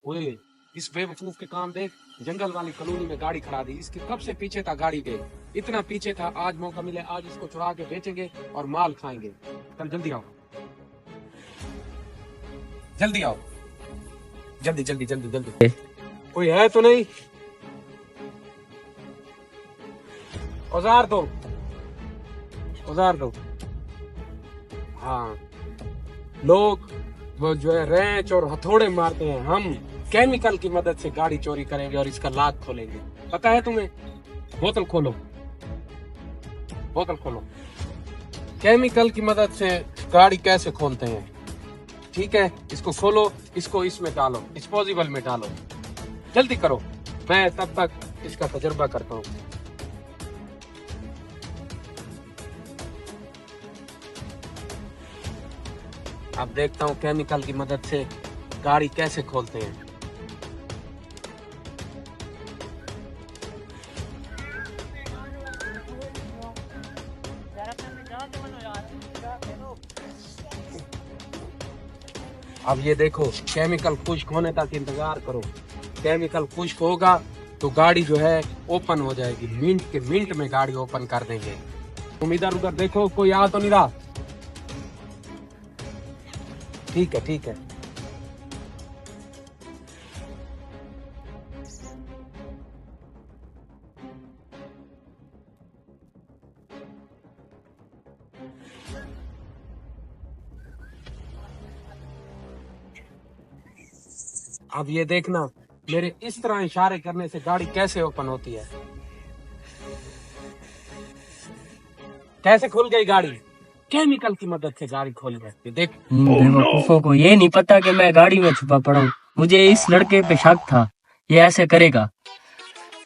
ओए, इस बेवकूफ के काम देख, जंगल वाली कॉलोनी में गाड़ी खड़ा दी। इसके कब से पीछे था गाड़ी के, इतना पीछे था। आज मौका मिले, आज इसको चुरा के बेचेंगे और माल खाएंगे। चल जल्दी आओ, जल्दी आओ, जल्दी जल्दी जल्दी जल्दी। कोई है तो नहीं? औजार दो, औजार दो। हाँ, लोग वो जो है रेंच और हथौड़े मारते हैं, हम केमिकल की मदद से गाड़ी चोरी करेंगे और इसका लाक खोलेंगे। पता है तुम्हें? बोतल खोलो, बोतल खोलो। केमिकल की मदद से गाड़ी कैसे खोलते हैं, ठीक है? इसको खोलो, इसको इसमें डालो, डिस्पोजेबल में डालो। जल्दी करो, मैं तब तक इसका तजुर्बा करता हूँ। अब देखता हूँ केमिकल की मदद से गाड़ी कैसे खोलते हैं। अब ये देखो, केमिकल खुश्क होने तक इंतजार करो। केमिकल खुश्क होगा तो गाड़ी जो है ओपन हो जाएगी। मिनट के मिनट में गाड़ी ओपन कर देंगे। तुम इधर उधर देखो, कोई आ तो नहीं रहा? ठीक है, ठीक है। अब ये देखना, मेरे इस तरह इशारे करने से गाड़ी कैसे ओपन होती है। कैसे खुल गई गाड़ी? केमिकल की मदद से गाड़ी खोल गई। देख, बेवकूफों को ये नहीं पता कि मैं गाड़ी में छुपा पड़ा हूँ। मुझे इस लड़के पे शक था, ये ऐसे करेगा।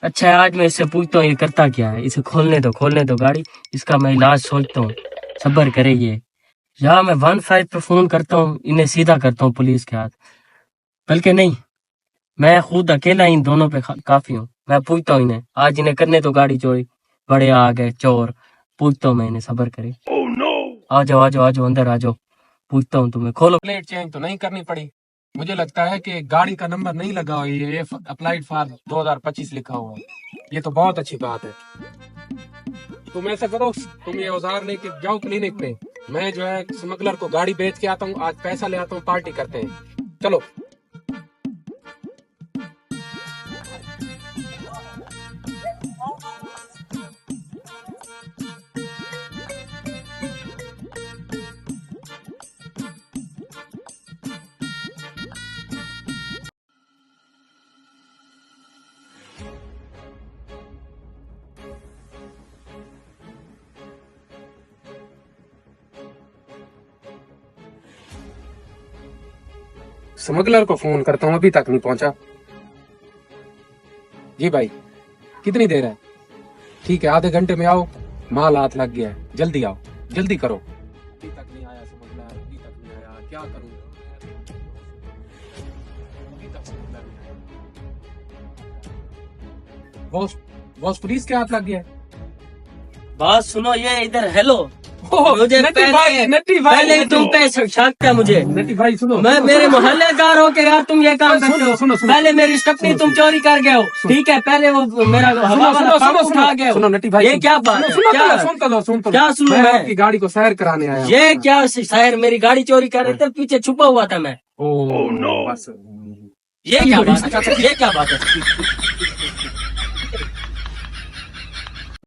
अच्छा है, आज मैं इससे पूछता हूँ ये करता क्या है। इसे खोलने दो गाड़ी, इसका मैं इलाज सोचता हूँ। सब्र करे ये। या मैं 15 पे फोन करता हूँ, इन्हें सीधा करता हूँ पुलिस के हाथ। बल्कि नहीं, मैं खुद अकेला इन दोनों पे काफी हूँ। मैं पूछता हूँ इन्हें, आज इन्हें करने तो गाड़ी चोरी। बड़े आ गए चोर। पूछता हूँ मैं इन्हें, सब्र करे। आ जाओ आ जाओ आ जाओ, अंदर आ जाओ। पूछता हूँ तुम्हें, खोलो। प्लेट चेंज तो नहीं करनी पड़ी। मुझे लगता है कि गाड़ी का नंबर नहीं लगा हुआ, ये अप्लाइड फॉर 2025 लिखा हुआ है। ये तो बहुत अच्छी बात है। तुम ऐसा करो, तुम ये औजार लेके जाओ क्लिनिक पे। मैं जो है स्मगलर को गाड़ी बेच के आता हूँ, आज पैसा ले आता हूँ, पार्टी करते हैं। चलो। स्मगलर को फोन करता हूँ, अभी तक नहीं पहुंचा। जी भाई, कितनी देर है? ठीक है, आधे घंटे में आओ, माल हाथ लग गया है। जल्दी आओ, जल्दी करो। अभी तक नहीं आया स्मगलर, अभी तक नहीं आया, क्या करूं? अभी तक स्मगलर नहीं आया। बॉस पुलिस के हाथ लग गया है। बात सुनो, ये इधर हेलो। ओह, मुझे नट्टी भाई, पहले तुम पे शक था मुझे। नट्टी भाई सुनो, मैं मेरे मोहल्लेदार हो के यार तुम ये काम करते हो। सुनो, सुनो। पहले मेरी स्टपनी तुम चोरी कर गए हो, ठीक है? पहले वो मेरा हवा वाला पंप उठा गए हो। सुनो नट्टी भाई, ये क्या बात है? सुन तो लो। क्या सुनूं मैं मैं? आपकी गाड़ी को सैर कराने आया हूं। ये क्या शहर, मेरी गाड़ी चोरी कर रहे थे, पीछे छुपा हुआ था मैं। ओह नो, बस ये क्या बात है? ये क्या बात है?